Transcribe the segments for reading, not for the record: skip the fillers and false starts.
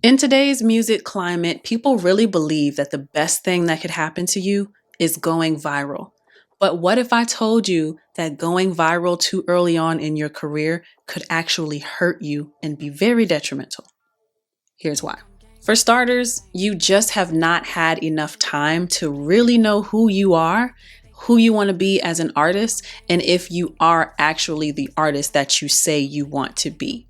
In today's music climate, people really believe that the best thing that could happen to you is going viral. But what if I told you that going viral too early on in your career could actually hurt you and be very detrimental? Here's why. For starters, you just have not had enough time to really know who you are, who you want to be as an artist, and if you are actually the artist that you say you want to be.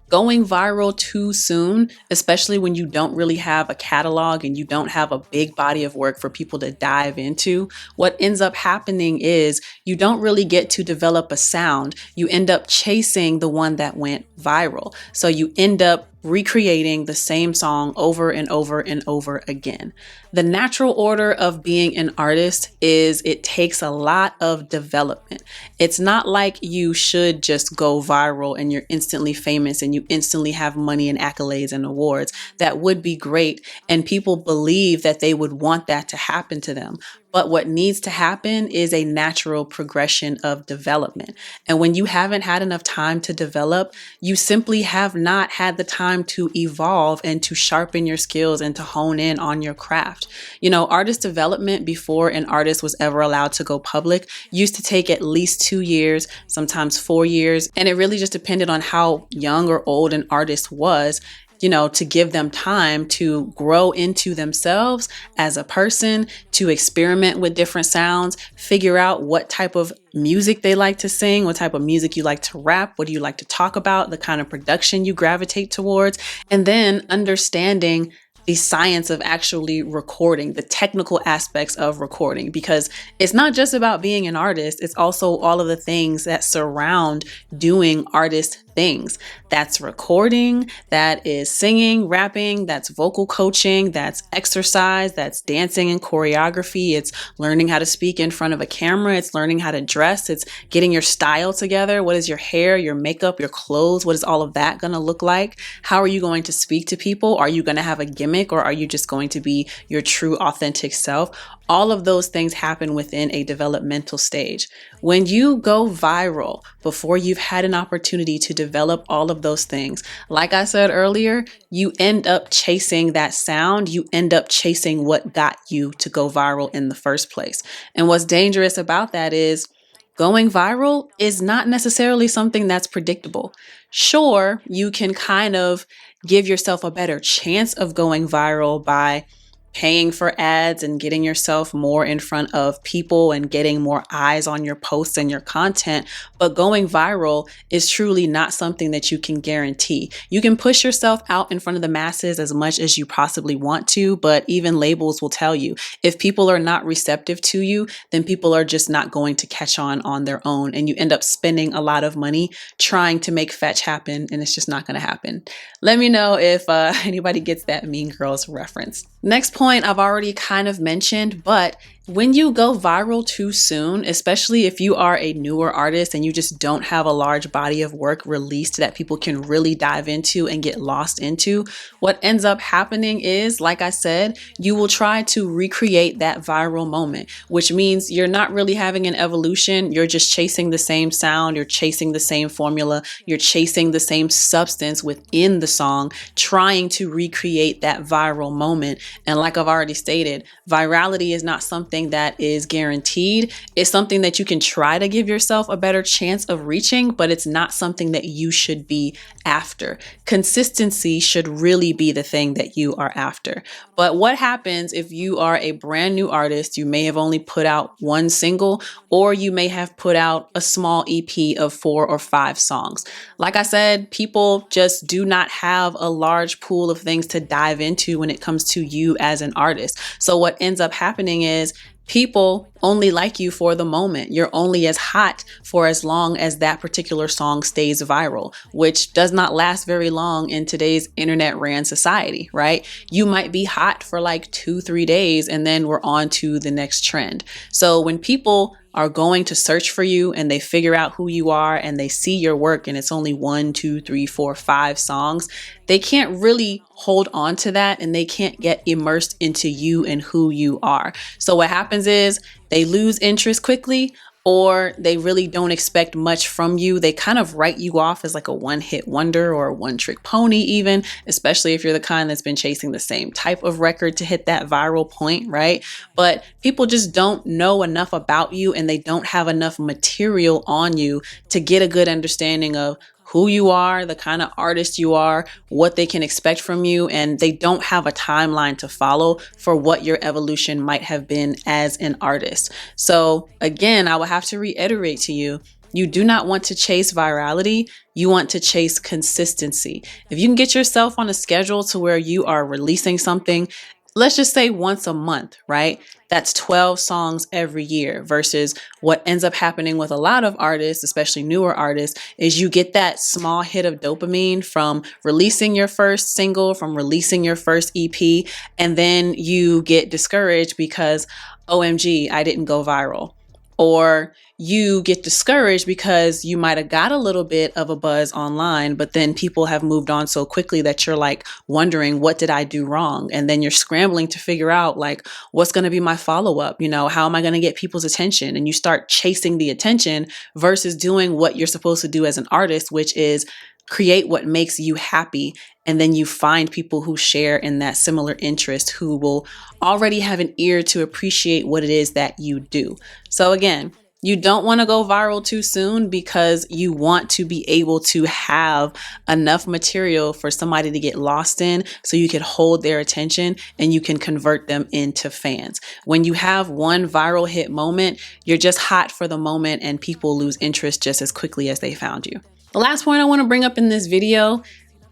Going viral too soon, especially when you don't really have a catalog and you don't have a big body of work for people to dive into, what ends up happening is you don't really get to develop a sound. You end up chasing the one that went viral. So you end up recreating the same song over and over and over again. The natural order of being an artist is it takes a lot of development. It's not like you should just go viral and you're instantly famous and you instantly have money and accolades and awards. That would be great. And people believe that they would want that to happen to them. But what needs to happen is a natural progression of development. And when you haven't had enough time to develop, you simply have not had the time to evolve and to sharpen your skills and to hone in on your craft. You know, artist development before an artist was ever allowed to go public used to take at least 2 years, sometimes 4 years. And it really just depended on how young or old an artist was, to give them time to grow into themselves as a person, to experiment with different sounds, figure out what type of music they like to sing, what type of music you like to rap, what do you like to talk about, the kind of production you gravitate towards, and then understanding the science of actually recording, the technical aspects of recording, because it's not just about being an artist, it's also all of the things that surround doing artist things. That's recording, that is singing, rapping, that's vocal coaching, that's exercise, that's dancing and choreography, it's learning how to speak in front of a camera, it's learning how to dress, it's getting your style together. What is your hair, your makeup, your clothes? What is all of that going to look like? How are you going to speak to people? Are you going to have a gimmick or are you just going to be your true authentic self? All of those things happen within a developmental stage. When you go viral before you've had an opportunity to develop all of those things, like I said earlier, you end up chasing that sound. You end up chasing what got you to go viral in the first place. And what's dangerous about that is going viral is not necessarily something that's predictable. Sure, you can kind of give yourself a better chance of going viral by paying for ads and getting yourself more in front of people and getting more eyes on your posts and your content. But going viral is truly not something that you can guarantee. You can push yourself out in front of the masses as much as you possibly want to, but even labels will tell you if people are not receptive to you, then people are just not going to catch on their own. And you end up spending a lot of money trying to make fetch happen, and it's just not going to happen. Let me know if anybody gets that Mean Girls reference. Next point I've already kind of mentioned, but when you go viral too soon, especially if you are a newer artist and you just don't have a large body of work released that people can really dive into and get lost into, what ends up happening is, like I said, you will try to recreate that viral moment, which means you're not really having an evolution. You're just chasing the same sound. You're chasing the same formula. You're chasing the same substance within the song, trying to recreate that viral moment. And like I've already stated, virality is not something that is guaranteed. It's something that you can try to give yourself a better chance of reaching, but it's not something that you should be after. Consistency should really be the thing that you are after. But what happens if you are a brand new artist? You may have only put out one single, or you may have put out a small EP of 4 or 5 songs. Like I said, people just do not have a large pool of things to dive into when it comes to you as an artist. So what ends up happening is people only like you for the moment. You're only as hot for as long as that particular song stays viral, which does not last very long in today's internet ran society, right? You might be hot for like 2-3 days and then we're on to the next trend. So when people are going to search for you and they figure out who you are and they see your work and it's only 1, 2, 3, 4, 5 songs, they can't really hold on to that and they can't get immersed into you and who you are. So what happens is they lose interest quickly, or they really don't expect much from you. They kind of write you off as like a one-hit wonder or a one-trick pony even, especially if you're the kind that's been chasing the same type of record to hit that viral point, right? But people just don't know enough about you, and they don't have enough material on you to get a good understanding of who you are, the kind of artist you are, what they can expect from you, and they don't have a timeline to follow for what your evolution might have been as an artist. So again, I will have to reiterate to you, you do not want to chase virality. You want to chase consistency. If you can get yourself on a schedule to where you are releasing something, let's just say once a month, right? That's 12 songs every year versus what ends up happening with a lot of artists, especially newer artists, is you get that small hit of dopamine from releasing your first single, from releasing your first EP, and then you get discouraged because, OMG, I didn't go viral. Or you get discouraged because you might have got a little bit of a buzz online, but then people have moved on so quickly that you're like wondering, what did I do wrong? And then you're scrambling to figure out like, what's going to be my follow-up? You know, how am I going to get people's attention? And you start chasing the attention versus doing what you're supposed to do as an artist, which is create what makes you happy. And then you find people who share in that similar interest, who will already have an ear to appreciate what it is that you do. So again, you don't want to go viral too soon because you want to be able to have enough material for somebody to get lost in so you can hold their attention and you can convert them into fans. When you have one viral hit moment, you're just hot for the moment and people lose interest just as quickly as they found you. The last point I want to bring up in this video,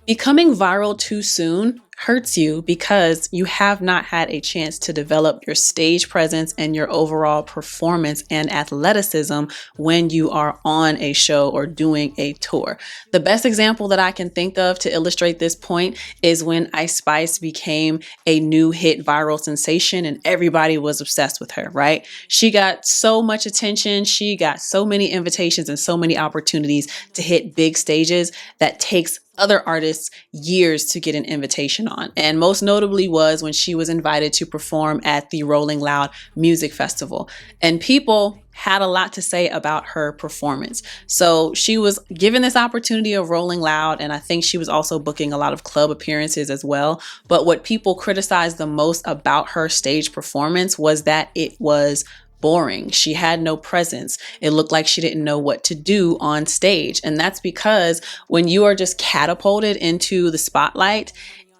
becoming viral too soon hurts you because you have not had a chance to develop your stage presence and your overall performance and athleticism when you are on a show or doing a tour. The best example that I can think of to illustrate this point is when Ice Spice became a new hit viral sensation and everybody was obsessed with her, right? She got so much attention. She got so many invitations and so many opportunities to hit big stages that takes other artists years to get an invitation on. And most notably was when she was invited to perform at the Rolling Loud Music Festival. And people had a lot to say about her performance. So she was given this opportunity of Rolling Loud, and I think she was also booking a lot of club appearances as well. But what people criticized the most about her stage performance was that it was boring. She had no presence. It looked like she didn't know what to do on stage. And that's because when you are just catapulted into the spotlight,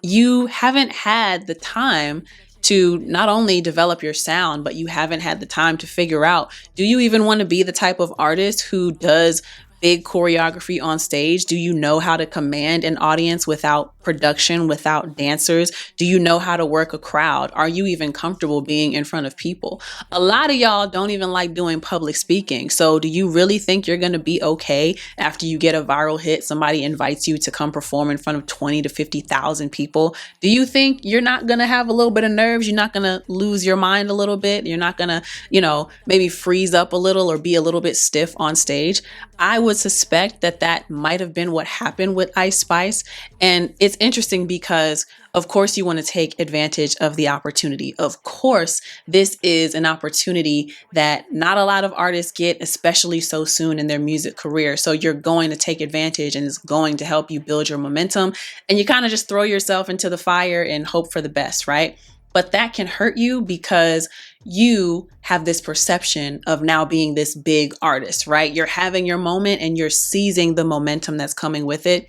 you haven't had the time to not only develop your sound, but you haven't had the time to figure out, do you even want to be the type of artist who does big choreography on stage? Do you know how to command an audience without production, without dancers? Do you know how to work a crowd? Are you even comfortable being in front of people? A lot of y'all don't even like doing public speaking. So do you really think you're going to be okay after you get a viral hit? Somebody invites you to come perform in front of 20 to 50,000 people. Do you think you're not going to have a little bit of nerves? You're not going to lose your mind a little bit? You're not going to, maybe freeze up a little or be a little bit stiff on stage? I would suspect that might have been what happened with Ice Spice. And it's interesting because, of course, you want to take advantage of the opportunity. Of course, this is an opportunity that not a lot of artists get, especially so soon in their music career. So you're going to take advantage, and it's going to help you build your momentum. And you kind of just throw yourself into the fire and hope for the best, right? But that can hurt you because you have this perception of now being this big artist, right? You're having your moment and you're seizing the momentum that's coming with it.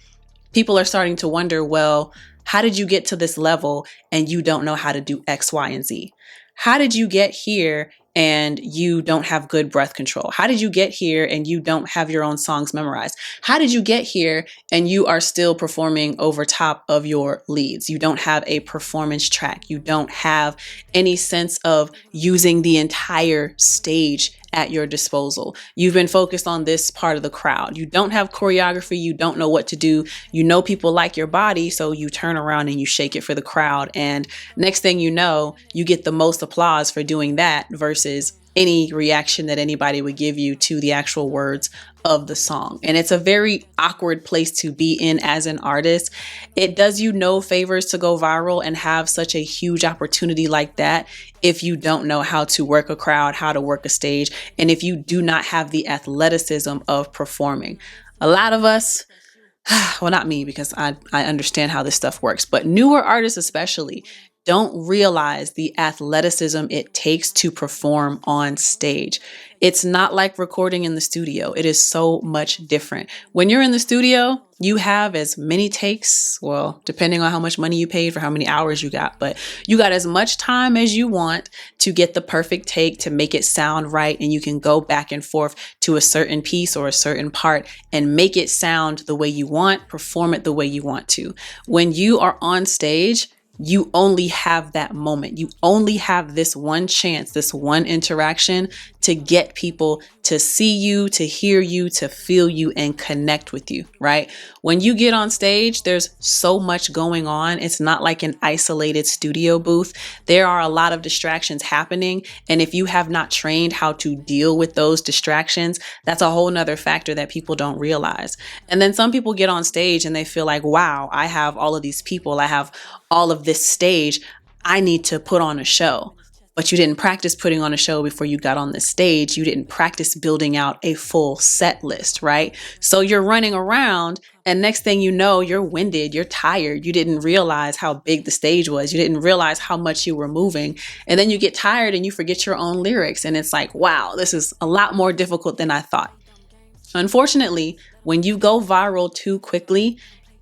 People are starting to wonder, well, how did you get to this level and you don't know how to do X, Y, and Z? How did you get here and you don't have good breath control? How did you get here and you don't have your own songs memorized? How did you get here and you are still performing over top of your leads? You don't have a performance track. You don't have any sense of using the entire stage at your disposal. You've been focused on this part of the crowd. You don't have choreography. You don't know what to do. You know people like your body, so you turn around and you shake it for the crowd. And next thing you know, you get the most applause for doing that versus any reaction that anybody would give you to the actual words of the song. And it's a very awkward place to be in as an artist. It does you no favors to go viral and have such a huge opportunity like that if you don't know how to work a crowd, how to work a stage, and if you do not have the athleticism of performing. A lot of us, well, not me, because I understand how this stuff works, but newer artists especially don't realize the athleticism it takes to perform on stage. It's not like recording in the studio. It is so much different. When you're in the studio, you have as many takes, well, depending on how much money you paid for how many hours you got, but you got as much time as you want to get the perfect take, to make it sound right. And you can go back and forth to a certain piece or a certain part and make it sound the way you want, perform it the way you want to. When you are on stage, you only have that moment. You only have this one chance, this one interaction to get people to see you, to hear you, to feel you, and connect with you, right? When you get on stage, there's so much going on. It's not like an isolated studio booth. There are a lot of distractions happening. And if you have not trained how to deal with those distractions, that's a whole nother factor that people don't realize. And then some people get on stage and they feel like, wow, I have all of these people. I have all of this stage. I need to put on a show. But you didn't practice putting on a show before you got on the stage. You didn't practice building out a full set list, right? So you're running around and next thing you know, you're winded, you're tired. You didn't realize how big the stage was. You didn't realize how much you were moving. And then you get tired and you forget your own lyrics. And it's like, wow, this is a lot more difficult than I thought. Unfortunately, when you go viral too quickly,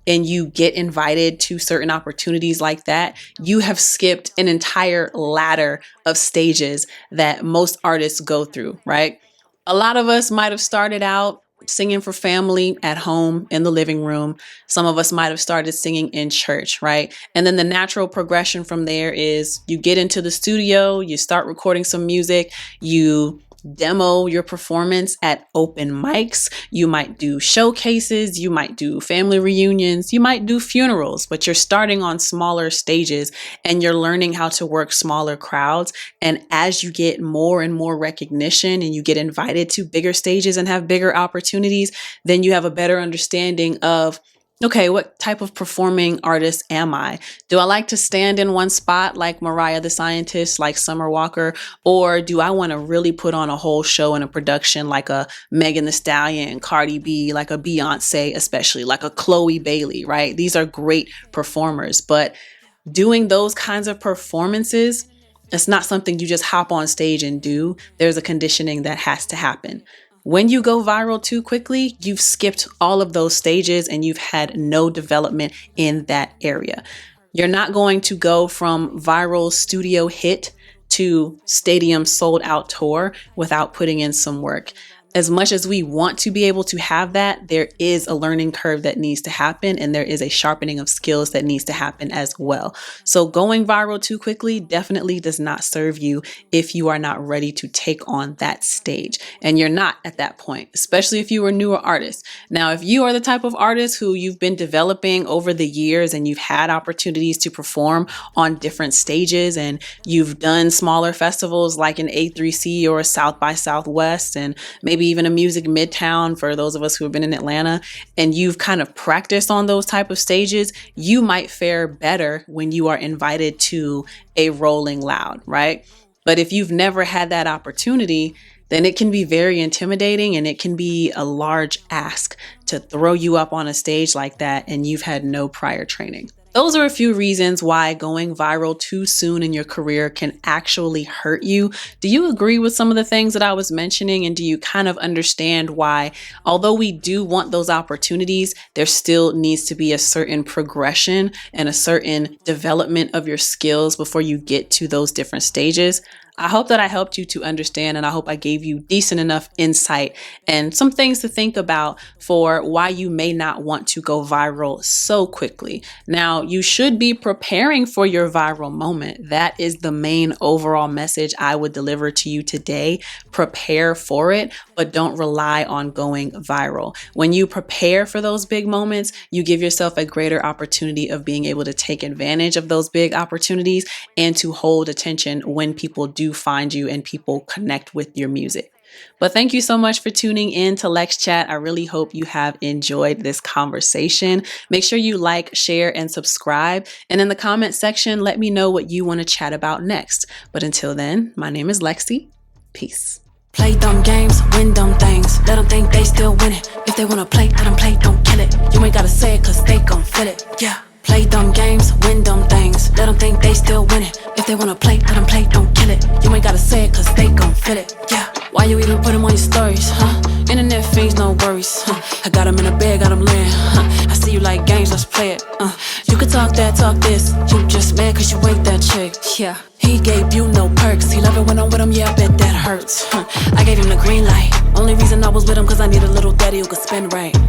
and you get invited to certain opportunities like that, you have skipped an entire ladder of stages that most artists go through, right? A lot of us might have started out singing for family at home in the living room. Some of us might have started singing in church, right? And then the natural progression from there is you get into the studio, you start recording some music, you demo your performance at open mics. You might do showcases, you might do family reunions, you might do funerals, but you're starting on smaller stages and you're learning how to work smaller crowds. And as you get more and more recognition and you get invited to bigger stages and have bigger opportunities, then you have a better understanding of, okay, what type of performing artist am I? Do I like to stand in one spot like Mariah the Scientist, like Summer Walker? Or do I want to really put on a whole show and a production like a Megan Thee Stallion, Cardi B, like a Beyonce, especially like a Chloe Bailey, right? These are great performers, but doing those kinds of performances, it's not something you just hop on stage and do. There's a conditioning that has to happen. When you go viral too quickly, you've skipped all of those stages and you've had no development in that area. You're not going to go from viral studio hit to stadium sold out tour without putting in some work. As much as we want to be able to have that, there is a learning curve that needs to happen and there is a sharpening of skills that needs to happen as well. So going viral too quickly definitely does not serve you if you are not ready to take on that stage. And you're not at that point, especially if you are a newer artist. Now, if you are the type of artist who you've been developing over the years and you've had opportunities to perform on different stages and you've done smaller festivals like an A3C or a South by Southwest and maybe even a Music Midtown for those of us who have been in Atlanta, and you've kind of practiced on those type of stages, you might fare better when you are invited to a Rolling Loud, right? But if you've never had that opportunity, then it can be very intimidating and it can be a large ask to throw you up on a stage like that and you've had no prior training. Those are a few reasons why going viral too soon in your career can actually hurt you. Do you agree with some of the things that I was mentioning? And do you kind of understand why, although we do want those opportunities, there still needs to be a certain progression and a certain development of your skills before you get to those different stages? I hope that I helped you to understand, and I hope I gave you decent enough insight and some things to think about for why you may not want to go viral so quickly. Now, you should be preparing for your viral moment. That is the main overall message I would deliver to you today. Prepare for it, but don't rely on going viral. When you prepare for those big moments, you give yourself a greater opportunity of being able to take advantage of those big opportunities and to hold attention when people do do find you and people connect with your music. But thank you so much for tuning in to Lex Chat. I really hope you have enjoyed this conversation. Make sure you like, share, and subscribe. And in the comment section, let me know what you want to chat about next. But until then, my name is LexC. Peace. Play dumb games, win dumb things. Let them think they still winning. If they wanna play, let them play, don't kill it. You ain't gotta say it, cause they gon' feel it. Yeah. Play dumb games, win dumb things. Let them think they still winning. If they wanna play, let them play, don't kill it. You ain't gotta say it, cause they gon' feel it. Yeah. Why you even put them on your stories, huh? Internet fiends, no worries, huh? I got them in a bed, got them laying, huh? I see you like games, let's play it, You can talk that, talk this. You just mad cause you ain't that chick, yeah. He gave you no perks. He love it when I'm with him, yeah, I bet that hurts, I gave him the green light. Only reason I was with him cause I need a little daddy who could spin right.